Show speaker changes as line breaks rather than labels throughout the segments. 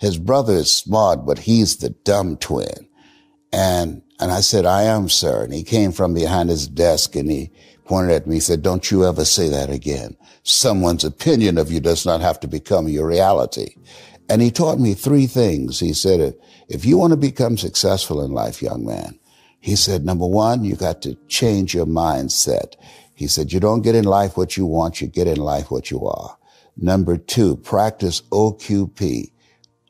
his brother is smart, but he's the dumb twin. And I said, I am, sir. And he came from behind his desk and he pointed at me. He said, don't you ever say that again. Someone's opinion of you does not have to become your reality. And he taught me three things. He said, if you want to become successful in life, young man, he said, number one, you got to change your mindset. He said, you don't get in life what you want, you get in life what you are. Number two, practice OQP,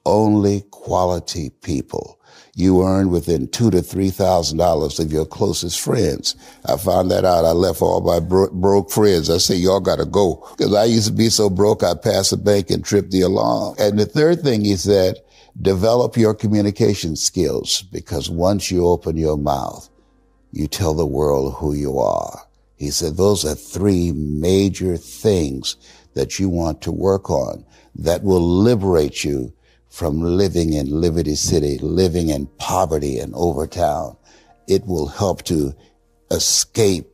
only quality people. You earn within $2,000 to $3,000 of your closest friends. I found that out. I left all my broke friends. I say, y'all got to go. Because I used to be so broke, I'd pass a bank and trip the alarm. And the third thing he said, develop your communication skills, because once you open your mouth, you tell the world who you are. He said, those are three major things that you want to work on that will liberate you from living in Liberty City, living in poverty in Overtown. It will help to escape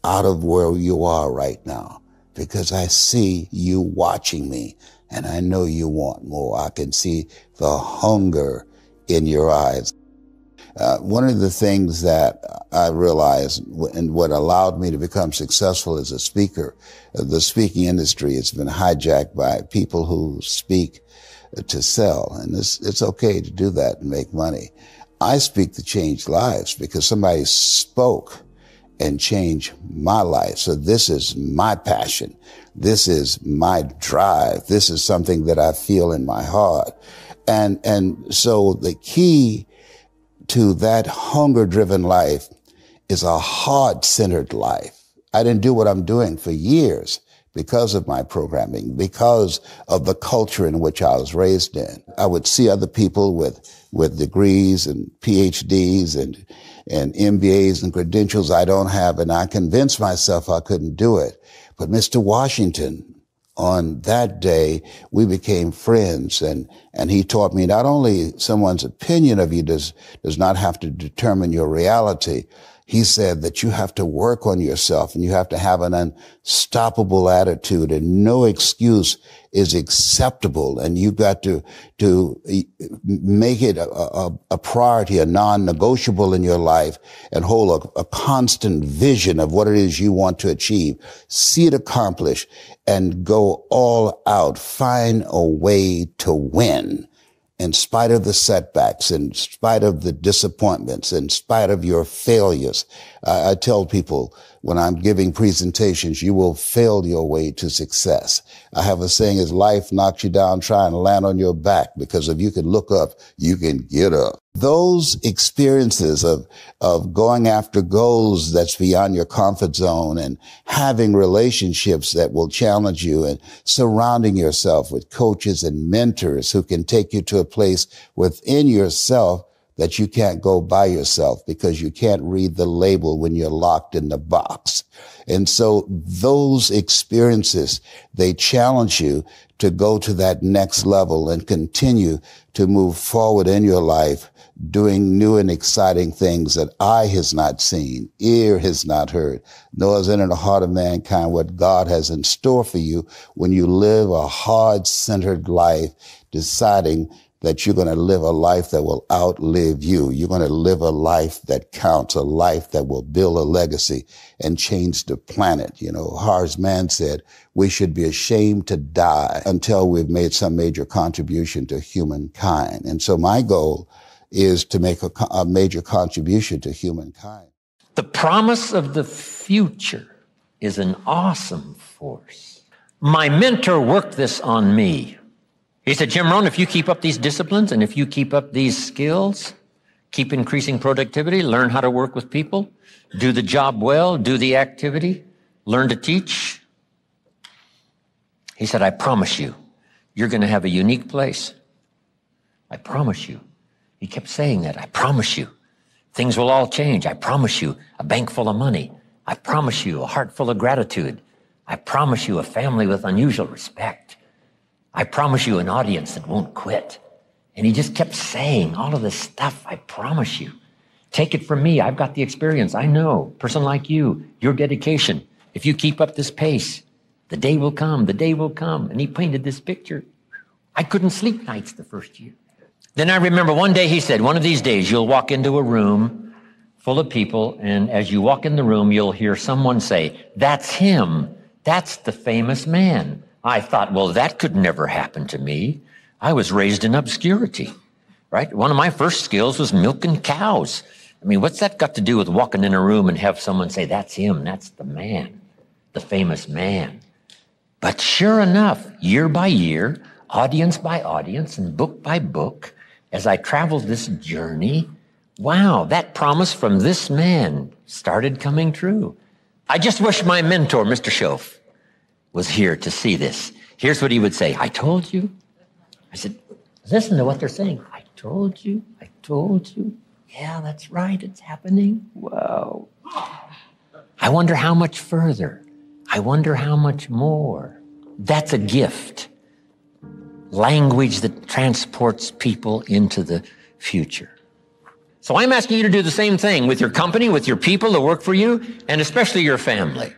out of where you are right now, because I see you watching me and I know you want more. I can see the hunger in your eyes. One of the things that I realized and what allowed me to become successful as a speaker, the speaking industry has been hijacked by people who speak to sell. And it's okay to do that and make money. I speak to change lives because somebody spoke and changed my life. So this is my passion. This is my drive. This is something that I feel in my heart. And so the key to that hunger-driven life is a heart-centered life. I didn't do what I'm doing for years because of my programming, because of the culture in which I was raised in. I would see other people with degrees and PhDs and MBAs and credentials I don't have, and I convinced myself I couldn't do it. But Mr. Washington, on that day, we became friends, and he taught me not only someone's opinion of you does not have to determine your reality. He said that you have to work on yourself and you have to have an unstoppable attitude, and no excuse is acceptable. And you've got to make it a priority, a non-negotiable in your life, and hold a constant vision of what it is you want to achieve. See it accomplished and go all out. Find a way to win. In spite of the setbacks, in spite of the disappointments, in spite of your failures. I tell people when I'm giving presentations, you will fail your way to success. I have a saying, as life knocks you down, try and land on your back, because if you can look up, you can get up. Those experiences of going after goals that's beyond your comfort zone, and having relationships that will challenge you, and surrounding yourself with coaches and mentors who can take you to a place within yourself that you can't go by yourself, because you can't read the label when you're locked in the box. And so those experiences, they challenge you to go to that next level and continue to move forward in your life, doing new and exciting things that eye has not seen, ear has not heard, nor has entered the heart of mankind what God has in store for you when you live a heart-centered life, deciding that you're going to live a life that will outlive you. You're going to live a life that counts, a life that will build a legacy and change the planet. You know, Horace Mann said, we should be ashamed to die until we've made some major contribution to humankind. And so my goal is to make a major contribution to humankind.
The promise of the future is an awesome force. My mentor worked this on me. He said, Jim Rohn, if you keep up these disciplines and if you keep up these skills, keep increasing productivity, learn how to work with people, do the job well, do the activity, learn to teach. He said, I promise you, you're going to have a unique place. I promise you. He kept saying that. I promise you. Things will all change. I promise you. A bank full of money. I promise you. A heart full of gratitude. I promise you. A family with unusual respect. I promise you. An audience that won't quit. And he just kept saying all of this stuff. I promise you. Take it from me. I've got the experience. I know. Person like you, your dedication. If you keep up this pace, the day will come. The day will come. And he painted this picture. I couldn't sleep nights the first year. Then I remember one day he said, one of these days you'll walk into a room full of people, and as you walk in the room, you'll hear someone say, that's him. That's the famous man. I thought, well, that could never happen to me. I was raised in obscurity, right? One of my first skills was milking cows. I mean, what's that got to do with walking in a room and have someone say, that's him, that's the man, the famous man? But sure enough, year by year, audience by audience, and book by book, as I traveled this journey, wow, that promise from this man started coming true. I just wish my mentor, Mr. Schoaf, was here to see this. Here's what he would say. I told you. I said, listen to what they're saying. I told you. I told you. Yeah, that's right. It's happening. Wow. I wonder how much further. I wonder how much more. That's a gift. Language that transports people into the future. So I'm asking you to do the same thing with your company, with your people that work for you, and especially your family,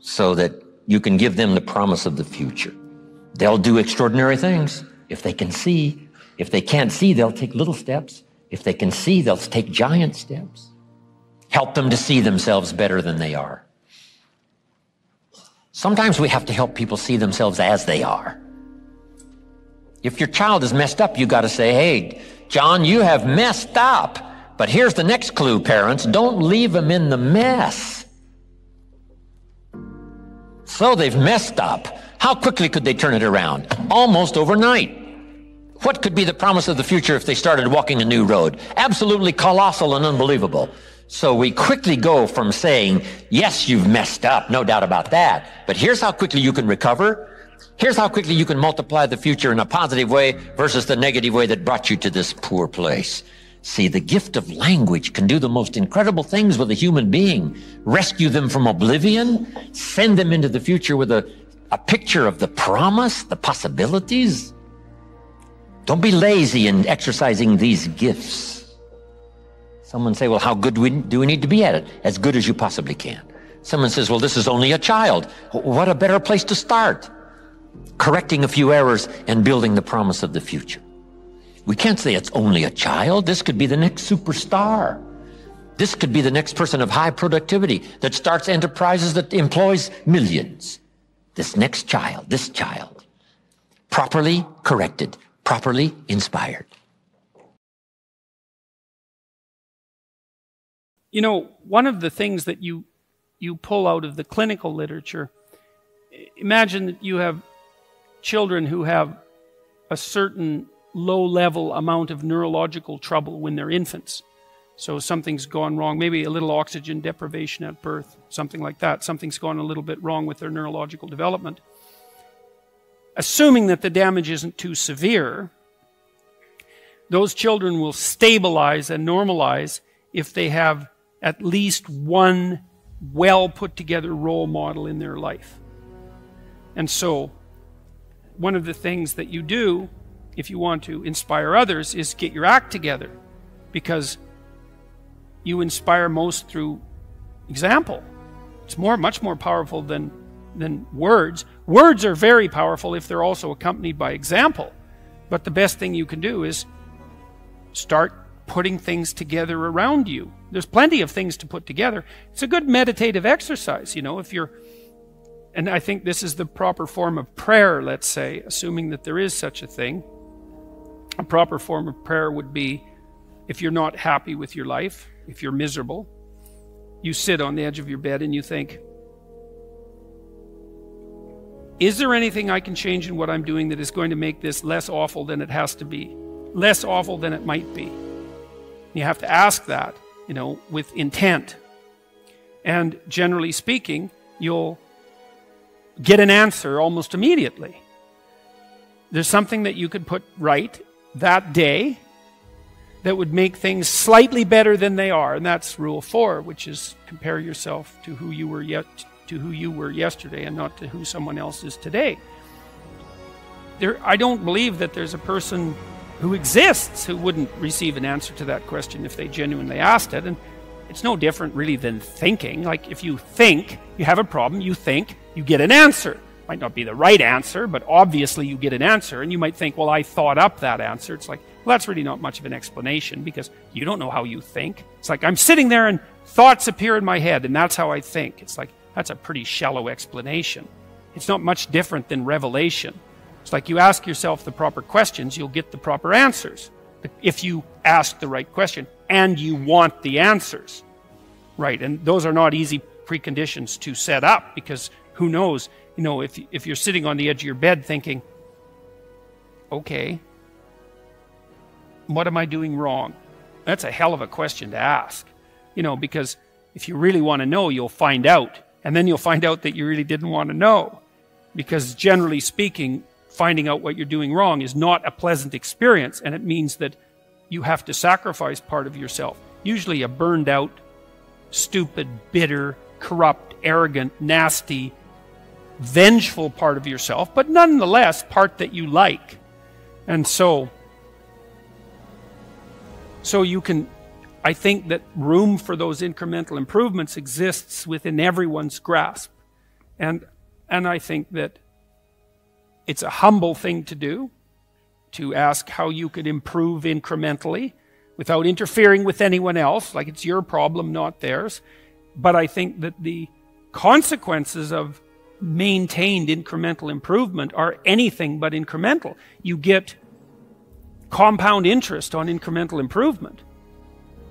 so that you can give them the promise of the future. They'll do extraordinary things if they can see. If they can't see, they'll take little steps. If they can see, they'll take giant steps. Help them to see themselves better than they are. Sometimes we have to help people see themselves as they are. If your child is messed up, you got to say, hey, John, you have messed up. But here's the next clue, parents. Don't leave them in the mess. So they've messed up. How quickly could they turn it around? Almost overnight. What could be the promise of the future if they started walking a new road? Absolutely colossal and unbelievable. So we quickly go from saying, yes, you've messed up, no doubt about that, but here's how quickly you can recover. Here's how quickly you can multiply the future in a positive way versus the negative way that brought you to this poor place. See, the gift of language can do the most incredible things with a human being. Rescue them from oblivion, send them into the future with a picture of the promise, the possibilities. Don't be lazy in exercising these gifts. Someone say, well, how good do we need to be at it? As good as you possibly can. Someone says, well, this is only a child. What a better place to start. Correcting a few errors and building the promise of the future. We can't say it's only a child. This could be the next superstar. This could be the next person of high productivity that starts enterprises that employs millions. This next child, this child, properly corrected, properly inspired.
You know, one of the things that you pull out of the clinical literature, imagine that you have children who have a certain low-level amount of neurological trouble when they're infants. So something's gone wrong, maybe a little oxygen deprivation at birth, something like that. Something's gone a little bit wrong with their neurological development. Assuming that the damage isn't too severe, those children will stabilize and normalize if they have at least one well put together role model in their life. And so one of the things that you do if you want to inspire others is get your act together, because you inspire most through example. It's much more powerful than words. Words are very powerful if they're also accompanied by example. But the best thing you can do is start putting things together around you. There's plenty of things to put together. It's a good meditative exercise, you know, and I think this is the proper form of prayer, let's say, assuming that there is such a thing. A proper form of prayer would be, if you're not happy with your life, if you're miserable, you sit on the edge of your bed and you think, is there anything I can change in what I'm doing that is going to make this less awful than it has to be? Less awful than it might be? You have to ask that, you know, with intent. And generally speaking, you'll get an answer almost immediately. There's something that you could put right that day that would make things slightly better than they are. And that's rule 4, which is compare yourself to who you were yesterday and not to who someone else is today. I don't believe that there's a person who exists who wouldn't receive an answer to that question if they genuinely asked it. And it's no different really than thinking. Like if you think, you have a problem, you think, you get an answer. Might not be the right answer, but obviously you get an answer, and you might think, well, I thought up that answer. It's like, well, that's really not much of an explanation, because you don't know how you think. It's like, I'm sitting there and thoughts appear in my head, and that's how I think. It's like, that's a pretty shallow explanation. It's not much different than revelation. It's like, you ask yourself the proper questions, you'll get the proper answers. If you ask the right question, and you want the answers. Right, and those are not easy preconditions to set up, because who knows, you know, if you're sitting on the edge of your bed thinking, okay, what am I doing wrong? That's a hell of a question to ask, you know, because if you really want to know, you'll find out, and then you'll find out that you really didn't want to know, because generally speaking, finding out what you're doing wrong is not a pleasant experience, and it means that you have to sacrifice part of yourself, usually a burned out, stupid, bitter, corrupt, arrogant, nasty, vengeful part of yourself, but nonetheless part that you like. And so you can, I think that room for those incremental improvements exists within everyone's grasp. And I think that it's a humble thing to do, to ask how you could improve incrementally without interfering with anyone else, like it's your problem, not theirs. But I think that the consequences of maintained incremental improvement are anything but incremental. You get compound interest on incremental improvement.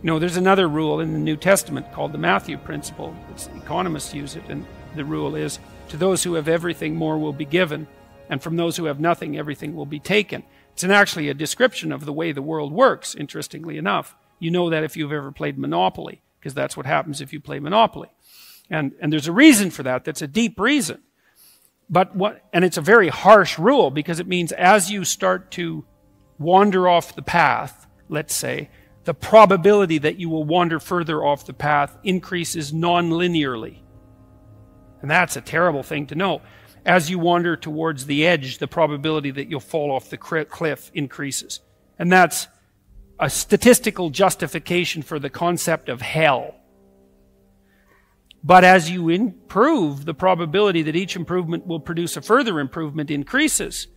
You know, there's another rule in the New Testament called the Matthew Principle. Economists use it, and the rule is, to those who have everything, more will be given, and from those who have nothing, everything will be taken. It's actually a description of the way the world works, interestingly enough. You know that if you've ever played Monopoly, because that's what happens if you play Monopoly. And there's a reason for that. That's a deep reason. And it's a very harsh rule, because it means as you start to wander off the path, let's say, the probability that you will wander further off the path increases non-linearly. And that's a terrible thing to know. As you wander towards the edge, the probability that you'll fall off the cliff increases. And that's a statistical justification for the concept of hell. But as you improve, the probability that each improvement will produce a further improvement increases.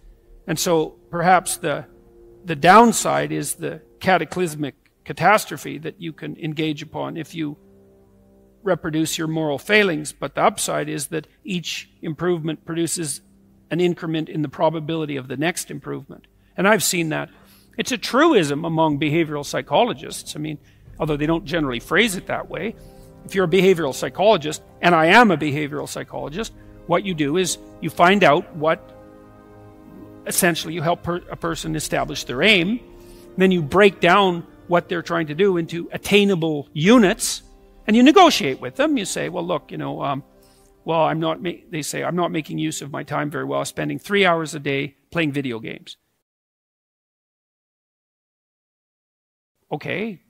And so perhaps the downside is the cataclysmic catastrophe that you can engage upon if you reproduce your moral failings, but the upside is that each improvement produces an increment in the probability of the next improvement. And I've seen that. It's a truism among behavioral psychologists. I mean, although they don't generally phrase it that way. If you're a behavioral psychologist, and I am a behavioral psychologist, what you do is you find out what, essentially you help a person establish their aim, then you break down what they're trying to do into attainable units, and you negotiate with them. You say, well, look, you know, they say, I'm not making use of my time very well, spending 3 hours a day playing video games. Okay,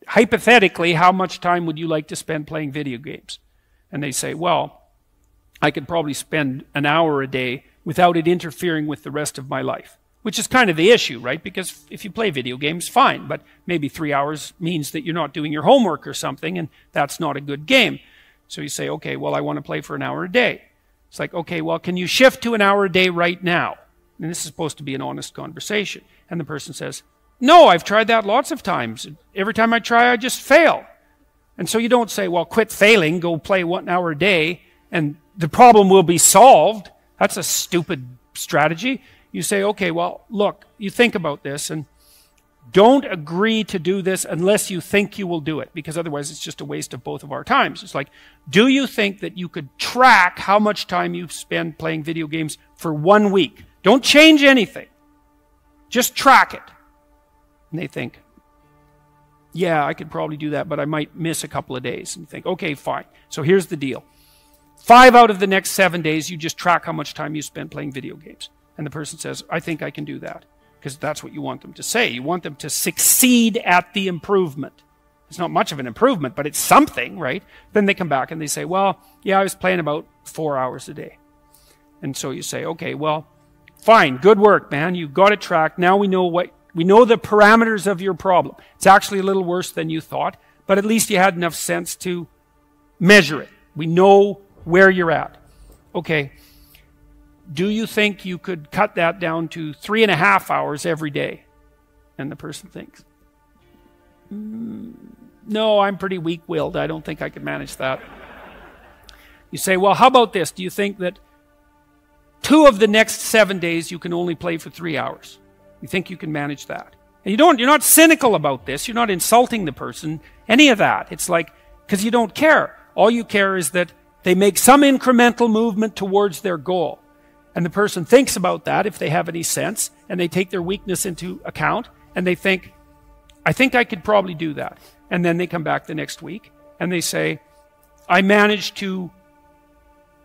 hypothetically, how much time would you like to spend playing video games? And they say, well, I could probably spend an hour a day without it interfering with the rest of my life. Which is kind of the issue, right? Because if you play video games, fine, but maybe 3 hours means that you're not doing your homework or something, and that's not a good game. So you say, okay, well, I want to play for an hour a day. It's like, okay, well, can you shift to an hour a day right now? And this is supposed to be an honest conversation. And the person says, no, I've tried that lots of times. Every time I try, I just fail. And so you don't say, well, quit failing, go play 1 hour a day, and the problem will be solved. That's a stupid strategy. You say, okay, well, look, you think about this, and don't agree to do this unless you think you will do it, because otherwise it's just a waste of both of our times. It's like, do you think that you could track how much time you spend playing video games for 1 week? Don't change anything. Just track it. And they think, yeah, I could probably do that, but I might miss a couple of days. And you think, okay, fine. So here's the deal. 5 out of the next 7 days, you just track how much time you spend playing video games. And the person says, I think I can do that. Because that's what you want them to say. You want them to succeed at the improvement. It's not much of an improvement, but it's something, right? Then they come back and they say, well, yeah, I was playing about 4 hours a day. And so you say, okay, well, fine, good work, man. You got it tracked. Now we know the parameters of your problem. It's actually a little worse than you thought, but at least you had enough sense to measure it. We know where you're at. Okay. do you think you could cut that down to 3.5 hours every day? And the person thinks, no, I'm pretty weak-willed. I don't think I could manage that. You say, well, how about this? Do you think that 2 of the next 7 days you can only play for 3 hours? You think you can manage that? And you're not cynical about this. You're not insulting the person, any of that. It's like, because you don't care. All you care is that they make some incremental movement towards their goal. And the person thinks about that, if they have any sense, and they take their weakness into account, and they think, I think I could probably do that. And then they come back the next week, and they say, I managed to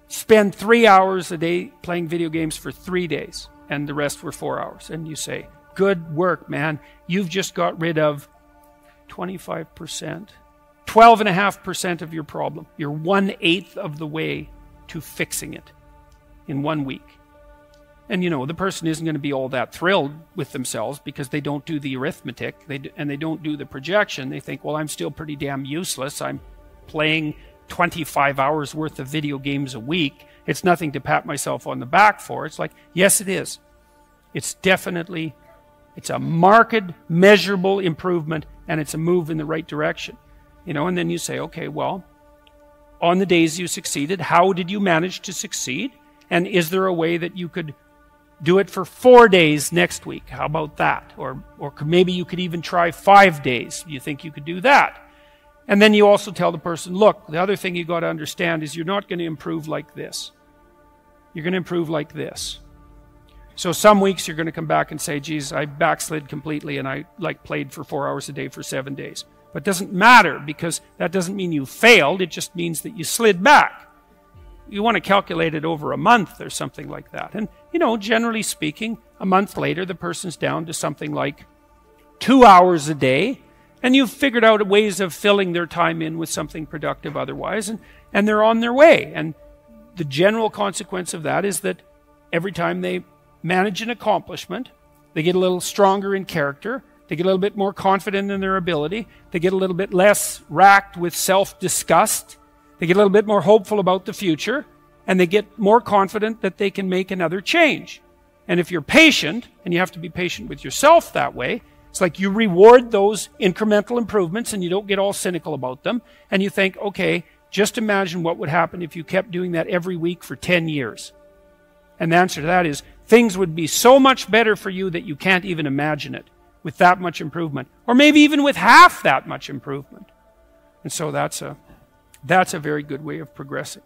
spend 3 hours a day playing video games for 3 days, and the rest were 4 hours. And you say, good work, man. You've just got rid of 25%, 12.5% of your problem. You're 1/8 of the way to fixing it in 1 week. And you know, the person isn't going to be all that thrilled with themselves because they don't do the arithmetic and they don't do the projection. They think, well, I'm still pretty damn useless. I'm playing 25 hours worth of video games a week. It's nothing to pat myself on the back for. It's like, yes, it is. It's definitely, it's a marked, measurable improvement, and it's a move in the right direction. You know, and then you say, okay, well, on the days you succeeded, how did you manage to succeed? And is there a way that you could do it for 4 days next week? How about that? Or maybe you could even try 5 days. You think you could do that? And then you also tell the person, look, the other thing you got to understand is you're not going to improve like this. You're going to improve like this. So some weeks you're going to come back and say, geez, I backslid completely and I played for 4 hours a day for 7 days. But it doesn't matter, because that doesn't mean you failed. It just means that you slid back. You want to calculate it over a month or something like that. And, you know, generally speaking, a month later, the person's down to something like 2 hours a day, and you've figured out ways of filling their time in with something productive otherwise, and they're on their way. And the general consequence of that is that every time they manage an accomplishment, they get a little stronger in character, they get a little bit more confident in their ability, they get a little bit less racked with self-disgust, they get a little bit more hopeful about the future, and they get more confident that they can make another change. And if you're patient, and you have to be patient with yourself that way, it's like you reward those incremental improvements and you don't get all cynical about them, and you think, okay, just imagine what would happen if you kept doing that every week for 10 years. And the answer to that is, things would be so much better for you that you can't even imagine it with that much improvement, or maybe even with half that much improvement. And so that's a very good way of progressing.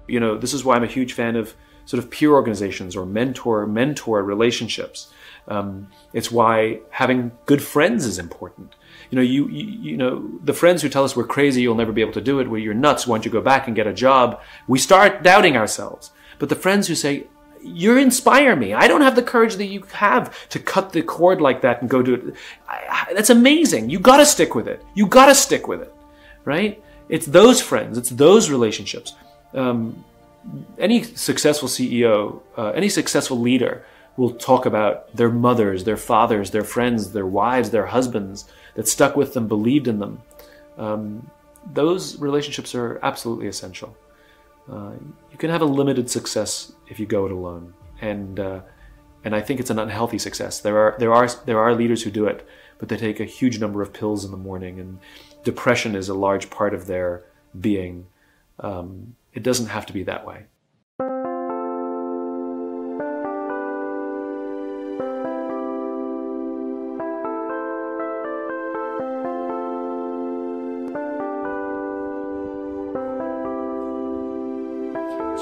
You know, this is why I'm a huge fan of sort of peer organizations or mentor relationships. It's why having good friends is important. You know, you know, the friends who tell us we're crazy, you'll never be able to do it, well, you're nuts, why don't you go back and get a job? We start doubting ourselves. But the friends who say, you inspire me. I don't have the courage that you have to cut the cord like that and go do it. That's amazing. You got to stick with it. You got to stick with it, right? It's those friends. It's those relationships. Any successful CEO, any successful leader will talk about their mothers, their fathers, their friends, their wives, their husbands that stuck with them, believed in them. Those relationships are absolutely essential. You can have a limited success if you go it alone, and I think it's an unhealthy success. There are leaders who do it, but they take a huge number of pills in the morning, and depression is a large part of their being. It doesn't have to be that way.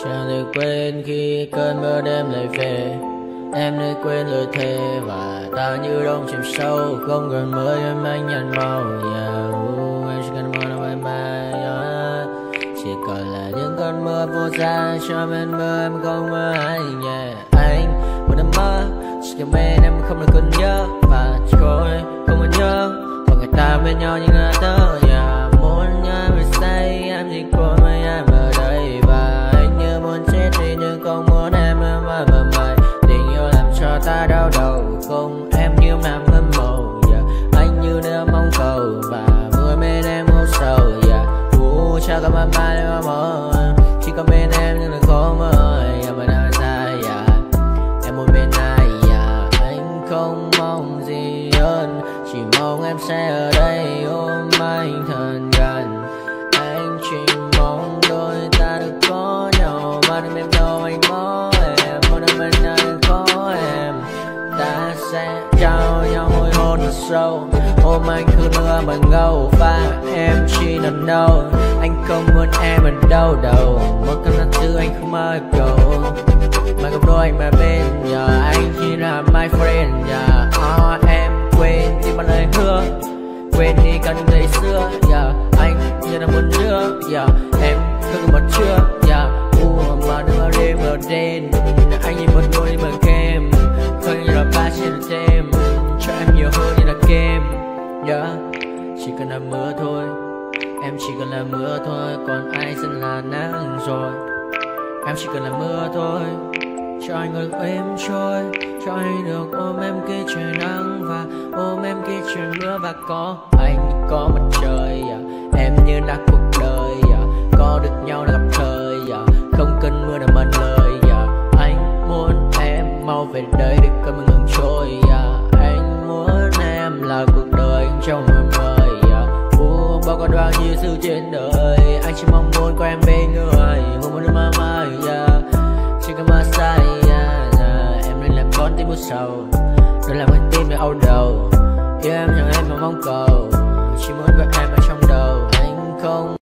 Chẳng được quên khi cơn mưa đêm lại về. Em nơi quên lời thề và ta như đông chìm sâu. Không gần mơ em anh nhận màu. Em chỉ cần mơ đâu em bay. Chỉ còn là những cơn mưa vô giá. Cho bên mơ em không mơ ai. Anh một đêm mơ. Chỉ cần bên em không được cần nhớ. Và chỉ có em không còn nhớ. Và người ta bên nhau như ngã tớ. Muốn nhớ về say em chỉ có mấy em ở đây. Và muốn chết đi nhưng không muốn em mơ mày. Tình yêu làm cho ta đau đầu. Không em như mà mơ mộng. Anh như nếu mong cầu. Và vui bên em ngủ sầu. Chắc có mà mai em mơ. Chỉ có bên em nhưng là khó mơ. Mà đang dài. em sẽ ở đây ôm anh thật gần. Anh chỉ mong đôi ta được có nhau, mà đừng em đâu anh có em, một đêm bên anh có em. Ta sẽ trao nhau môi hôn thật sâu, ôm anh cứ mưa bằng gâu, và em chỉ nằm đâu. Anh không muốn em ở đâu đâu, một cơn gió thứ anh không mơ cầu, mà không đôi anh mà bên giờ anh chỉ là my friend. Em quên đi bao lời hứa, quên đi cả những ngày xưa. Anh như là một đứa, em không còn một chưa. Mà đừng ở đêm ở đêm, anh nhìn một người đi bằng kem, không như là ba trên đêm, cho em nhiều hơn như là kem. Chỉ cần là mưa thôi, em chỉ cần là mưa thôi, còn ai sẽ là nắng rồi. Em chỉ cần là mưa thôi, cho anh ngừng êm trôi, cho anh được ôm em khi trời nắng, và ôm em khi trời mưa. Và có anh có mặt trời, em như là cuộc đời, có được nhau là gặp thời, không cần mưa để mất lời. Anh muốn em mau về đây để cơn mưa ngừng trôi. Anh muốn em là cuộc đời trong mưa mời. Bao con bao nhiêu sự trên đời, anh chỉ mong muốn có em bên người, hôm một đêm mơ mơ. Chỉ cần mơ say, em nên làm con tim buốt sầu, đừng làm con tim để âu đầu. Yêu em chẳng em mà mong cầu, chỉ muốn có em ở trong đầu. Anh không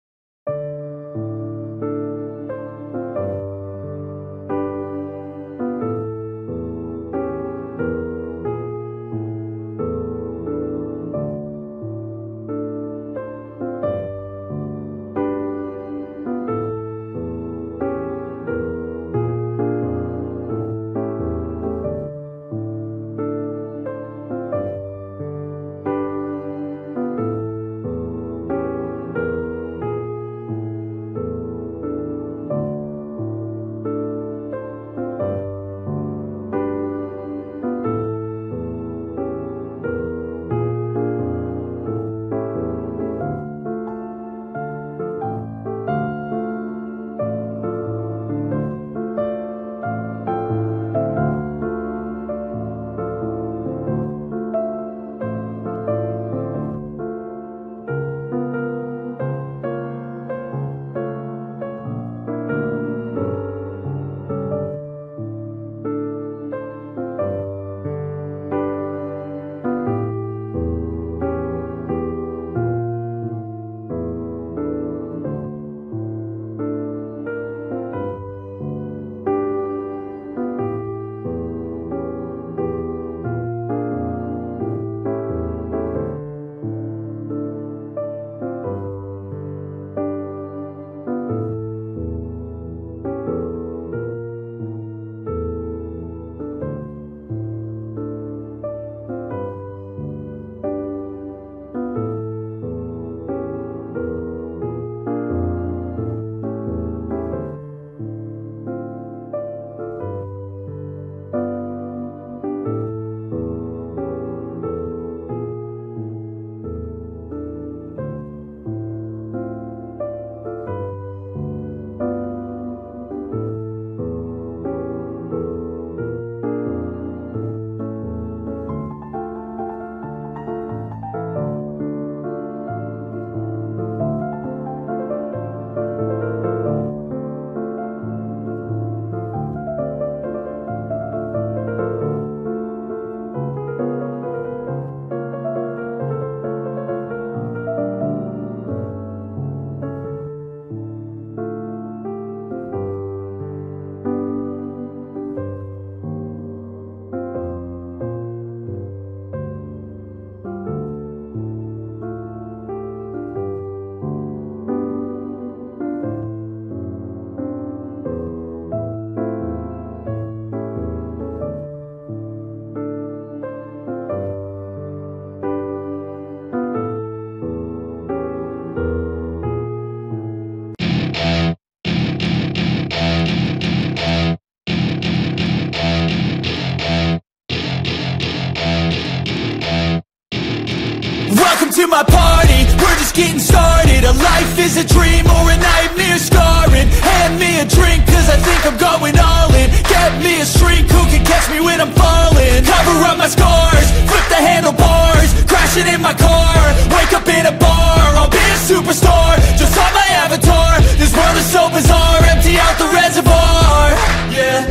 to my party, we're just getting started. A life is a dream or a nightmare scarring. Hand me a drink cause I think I'm going all in. Get me a shrink who can catch me when I'm falling. Cover up my scars, flip the handlebars, crash crashing in my car. Wake up in a bar, I'll be a superstar. Just on my avatar. This world is so bizarre, empty out the reservoir. Yeah,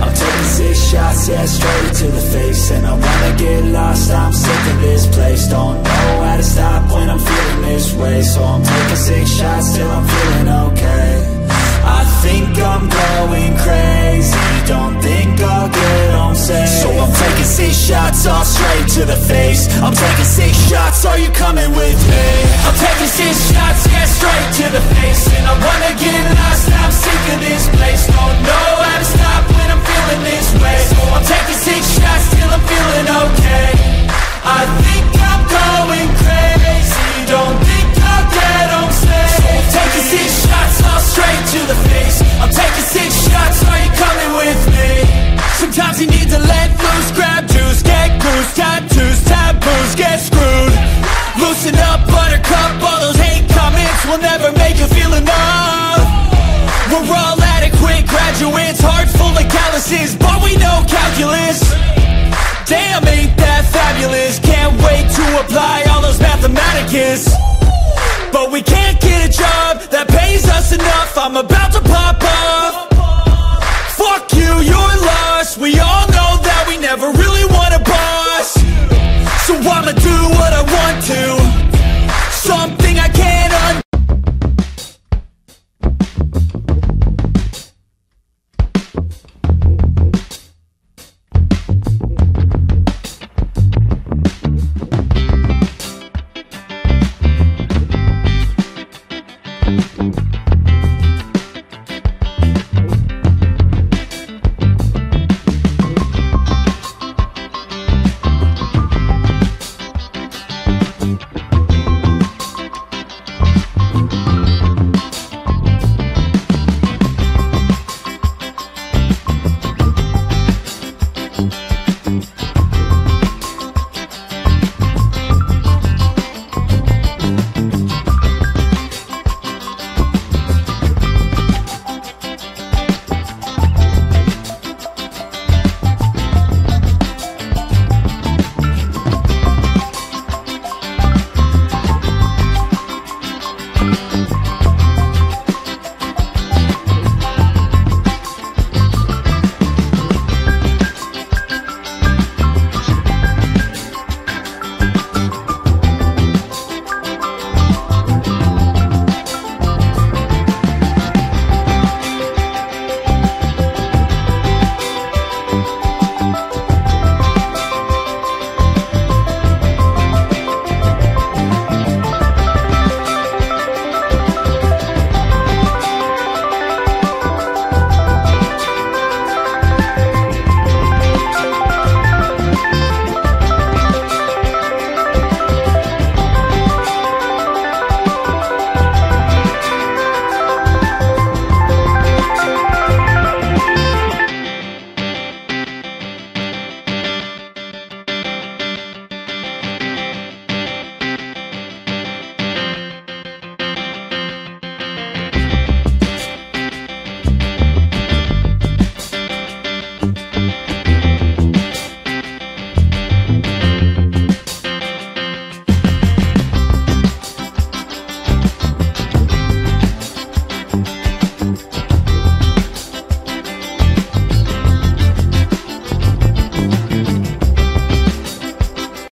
I'm taking 6 shots, yeah, straight to the face. And I wanna get lost, I'm sick of this place. Don't know how to stop when I'm feeling this way. So I'm taking 6 shots till I'm feeling okay. I think I'm going crazy, don't think I'll get home safe. So I'm taking 6 shots, all straight to the face. I'm taking 6 shots, are you coming with me? I'm taking 6 shots, yeah, straight to the face. And I wanna get lost, I'm sick of this place. Don't know how to stop when I'm feeling this way. So I'm taking 6 shots till I'm feeling okay. I think I'm going crazy, don't think I'll get home safe. So I'm taking 6 shots, all straight to the face. I'm taking 6 shots, are you coming with me? Sometimes you need to let loose, grab juice, get goose, tattoos, taboos, get screwed. Loosen up, buttercup, all those hate comments will never make you feel enough. We're all adequate graduates, hearts full of calluses, but we know calculus. Damn, ain't that fabulous? Can't wait to apply all those mathematicus. But we can't get a job that pays us enough. I'm about to